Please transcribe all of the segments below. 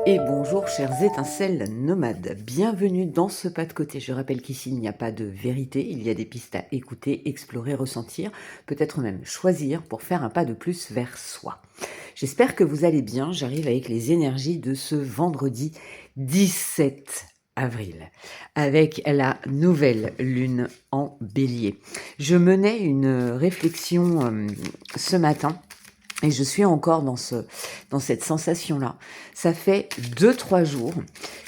Et bonjour chères étincelles nomades, bienvenue dans ce pas de côté. Je rappelle qu'ici il n'y a pas de vérité, il y a des pistes à écouter, explorer, ressentir, peut-être même choisir pour faire un pas de plus vers soi. J'espère que vous allez bien, j'arrive avec les énergies de ce vendredi 17 avril, avec la nouvelle lune en bélier. Je menais une réflexion ce matin. Et je suis encore dans cette sensation-là. Ça fait 2-3 jours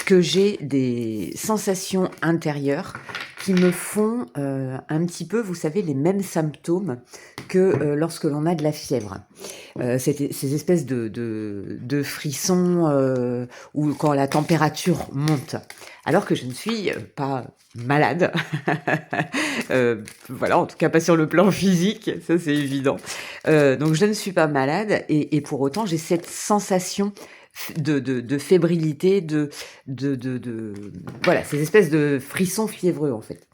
que j'ai des sensations intérieures qui me font un petit peu, vous savez, les mêmes symptômes que lorsque l'on a de la fièvre. Ces espèces de frissons ou quand la température monte. Alors que je ne suis pas malade. Voilà, en tout cas pas sur le plan physique, ça c'est évident. Donc je ne suis pas malade et pour autant j'ai cette sensation de fébrilité, voilà, ces espèces de frissons fiévreux en fait.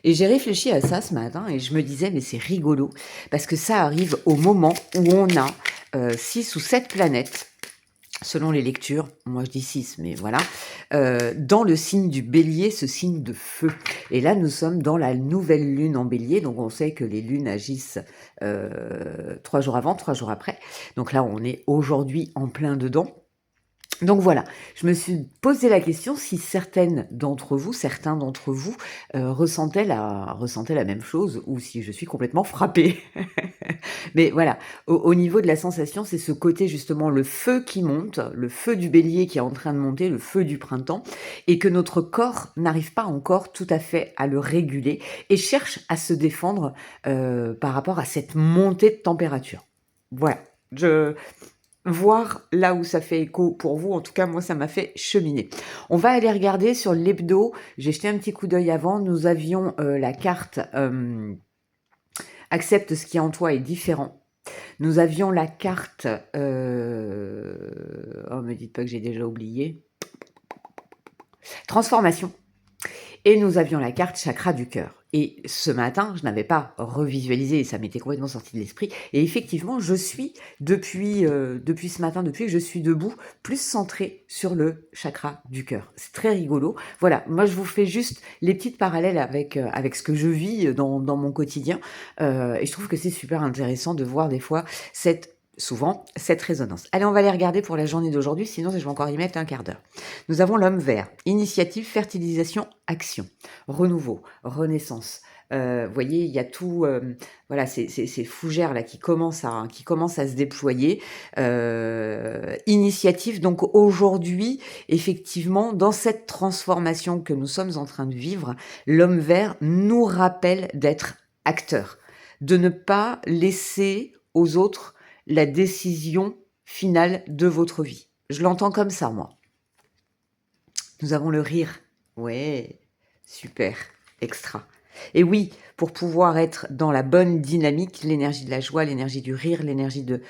Et j'ai réfléchi à ça ce matin et je me disais, mais c'est rigolo, parce que ça arrive au moment où on a 6 ou 7 planètes, selon les lectures, moi je dis 6, mais voilà, dans le signe du bélier, ce signe de feu. Et là, nous sommes dans la nouvelle lune en bélier, donc on sait que les lunes agissent 3 jours avant, 3 jours après. Donc là, on est aujourd'hui en plein dedans. Donc voilà, je me suis posé la question si certains d'entre vous ressentaient la même chose ou si je suis complètement frappée. Mais voilà, au niveau de la sensation, c'est ce côté justement, le feu qui monte, le feu du bélier qui est en train de monter, le feu du printemps, et que notre corps n'arrive pas encore tout à fait à le réguler et cherche à se défendre par rapport à cette montée de température. Voilà, voir là où ça fait écho pour vous. En tout cas, moi, ça m'a fait cheminer. On va aller regarder sur l'hebdo. J'ai jeté un petit coup d'œil avant. Nous avions la carte accepte ce qui en toi est différent. Nous avions la carte... oh, me dites pas que j'ai déjà oublié. Transformation. Et nous avions la carte chakra du cœur. Et ce matin, je n'avais pas revisualisé, et ça m'était complètement sorti de l'esprit. Et effectivement, je suis, depuis ce matin, depuis que je suis debout, plus centrée sur le chakra du cœur. C'est très rigolo. Voilà, moi je vous fais juste les petites parallèles avec ce que je vis dans mon quotidien. Et je trouve que c'est super intéressant de voir des fois souvent cette résonance. Allez, on va les regarder pour la journée d'aujourd'hui, sinon je vais encore y mettre un quart d'heure. Nous avons l'homme vert, initiative, fertilisation, action, renouveau, renaissance. Vous voyez, il y a tout, voilà, ces fougères là qui commencent à se déployer. Initiative, donc aujourd'hui, effectivement, dans cette transformation que nous sommes en train de vivre, l'homme vert nous rappelle d'être acteur, de ne pas laisser aux autres la décision finale de votre vie. Je l'entends comme ça, moi. Nous avons le rire. Ouais, super, extra. Et oui, pour pouvoir être dans la bonne dynamique, l'énergie de la joie, l'énergie du rire, l'énergie de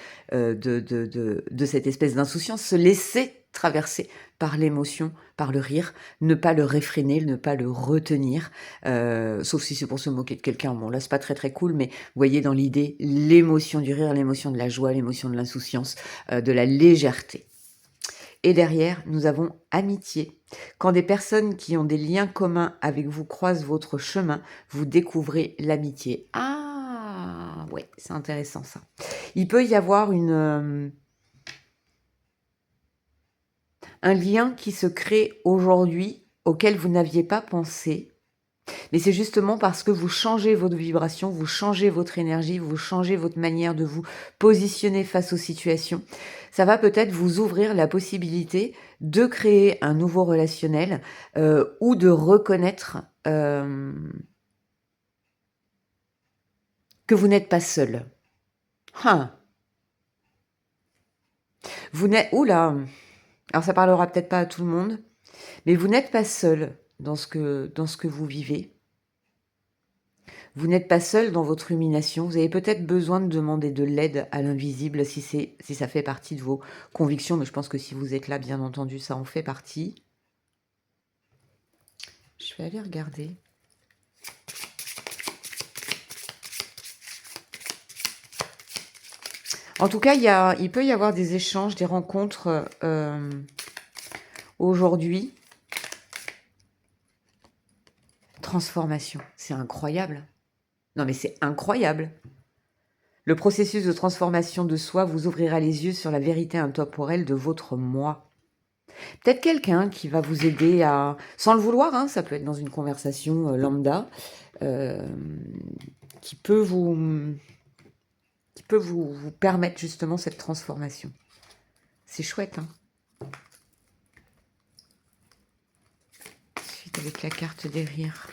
cette espèce d'insouciance, se laisser traverser par l'émotion, par le rire, ne pas le réfréner, ne pas le retenir, sauf si c'est pour se moquer de quelqu'un. Bon, là, c'est pas très très cool, mais vous voyez dans l'idée, l'émotion du rire, l'émotion de la joie, l'émotion de l'insouciance, de la légèreté. Et derrière, nous avons amitié. Quand des personnes qui ont des liens communs avec vous croisent votre chemin, vous découvrez l'amitié. Ah, ouais, c'est intéressant ça. Il peut y avoir un lien qui se crée aujourd'hui auquel vous n'aviez pas pensé. Mais c'est justement parce que vous changez votre vibration, vous changez votre énergie, vous changez votre manière de vous positionner face aux situations. Ça va peut-être vous ouvrir la possibilité de créer un nouveau relationnel ou de reconnaître que vous n'êtes pas seul. Vous n'êtes... Oula. Alors ça parlera peut-être pas à tout le monde, mais vous n'êtes pas seul dans ce que vous vivez. Vous n'êtes pas seul dans votre rumination. Vous avez peut-être besoin de demander de l'aide à l'invisible si ça fait partie de vos convictions. Mais je pense que si vous êtes là, bien entendu, ça en fait partie. Je vais aller regarder. En tout cas, il peut y avoir des échanges, des rencontres aujourd'hui, transformation. C'est incroyable. Non, mais c'est incroyable. Le processus de transformation de soi vous ouvrira les yeux sur la vérité intemporelle de votre moi. Peut-être quelqu'un qui va vous aider à, sans le vouloir, hein, ça peut être dans une conversation lambda, euh, qui peut vous permettre justement cette transformation. C'est chouette, hein. Ensuite, avec la carte des rires.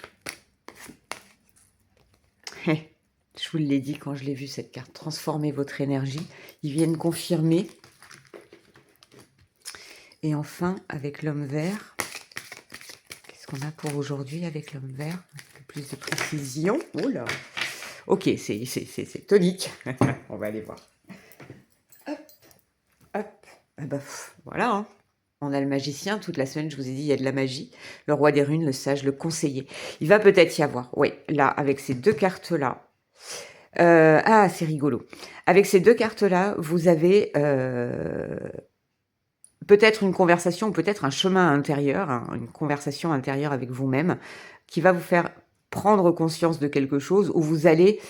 Je vous l'ai dit quand je l'ai vu, cette carte. Transformez votre énergie. Ils viennent confirmer. Et enfin, avec l'homme vert. Qu'est-ce qu'on a pour aujourd'hui avec l'homme vert? Un peu plus de précision. Oh là. Ok, c'est tonique. On va aller voir. Hop, hop. Ah bah, voilà, hein. On a le magicien, toute la semaine, je vous ai dit, il y a de la magie. Le roi des runes, le sage, le conseiller. Il va peut-être y avoir, oui, là, avec ces deux cartes-là. C'est rigolo. Avec ces deux cartes-là, vous avez peut-être une conversation, peut-être un chemin intérieur, hein, une conversation intérieure avec vous-même, qui va vous faire prendre conscience de quelque chose, où vous allez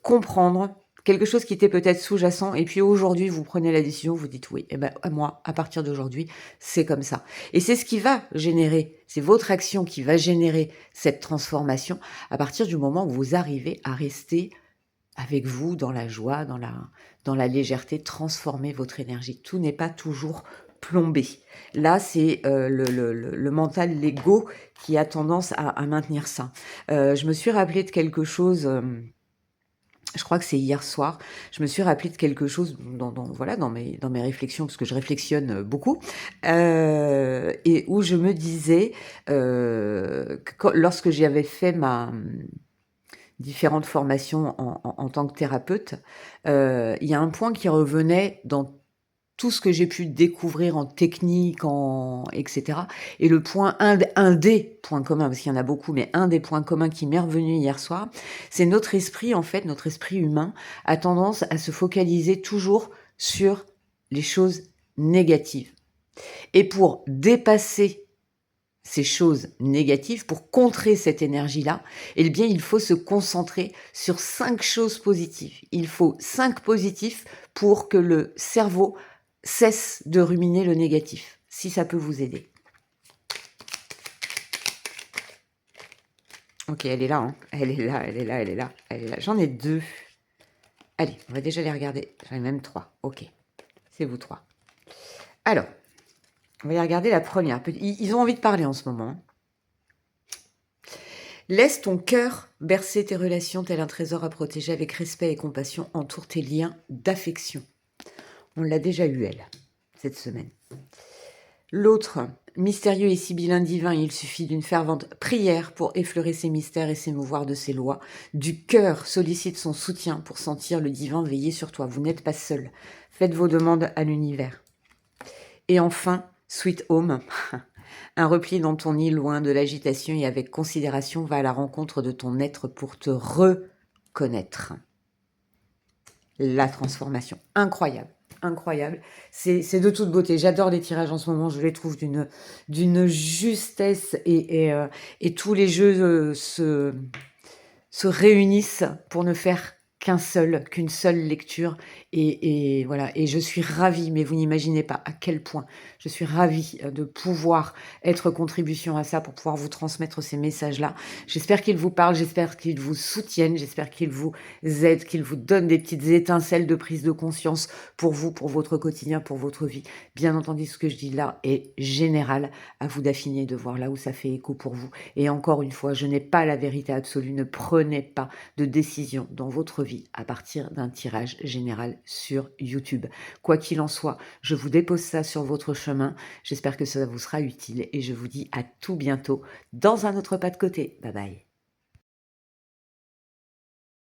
comprendre quelque chose qui était peut-être sous-jacent, et puis aujourd'hui, vous prenez la décision, vous dites oui, et ben moi, à partir d'aujourd'hui, c'est comme ça. Et c'est ce qui va générer, c'est votre action qui va générer cette transformation à partir du moment où vous arrivez à rester avec vous dans la joie, dans la légèreté, transformer votre énergie. Tout n'est pas toujours plombé. Là, c'est le mental, l'ego qui a tendance à maintenir ça. Je me suis rappelé de quelque chose... je crois que c'est hier soir, je me suis rappelé de quelque chose dans mes réflexions, parce que je réflexionne beaucoup, et où je me disais que lorsque j'avais fait ma différentes formations en tant que thérapeute, il y a un point qui revenait dans tout ce que j'ai pu découvrir en technique, etc. Et le point, un des points communs, parce qu'il y en a beaucoup, mais un des points communs qui m'est revenu hier soir, c'est notre esprit, en fait, notre esprit humain a tendance à se focaliser toujours sur les choses négatives. Et pour dépasser ces choses négatives, pour contrer cette énergie-là, eh bien, il faut se concentrer sur 5 choses positives. Il faut 5 positifs pour que le cerveau cesse de ruminer le négatif, si ça peut vous aider. Ok, elle est là, hein. Elle est là, elle est là, elle est là, elle est là. J'en ai 2. Allez, on va déjà les regarder. J'en ai même 3. Ok, c'est vous 3. Alors, on va y regarder la première. Ils ont envie de parler en ce moment. Laisse ton cœur bercer tes relations tel un trésor à protéger avec respect et compassion. Entoure tes liens d'affection. On l'a déjà eu, elle, cette semaine. L'autre, mystérieux et sibyllin divin, il suffit d'une fervente prière pour effleurer ses mystères et s'émouvoir de ses lois. Du cœur sollicite son soutien pour sentir le divin veiller sur toi. Vous n'êtes pas seul. Faites vos demandes à l'univers. Et enfin, Sweet Home, un repli dans ton île loin de l'agitation et avec considération, va à la rencontre de ton être pour te reconnaître. La transformation, incroyable. Incroyable, c'est de toute beauté. J'adore les tirages en ce moment, je les trouve d'une justesse et tous les jeux se réunissent pour ne faire qu'une seule lecture et voilà, et je suis ravie, mais vous n'imaginez pas à quel point je suis ravie de pouvoir être contribution à ça pour pouvoir vous transmettre ces messages-là. J'espère qu'ils vous parlent, j'espère qu'ils vous soutiennent, j'espère qu'ils vous aident, qu'ils vous donnent des petites étincelles de prise de conscience pour vous, pour votre quotidien, pour votre vie. Bien entendu, ce que je dis là est général, à vous d'affiner, de voir là où ça fait écho pour vous. Et encore une fois, je n'ai pas la vérité absolue, ne prenez pas de décision dans votre vie à partir d'un tirage général sur YouTube. Quoi qu'il en soit, je vous dépose ça sur votre chemin. J'espère que ça vous sera utile et je vous dis à tout bientôt dans un autre pas de côté. Bye bye.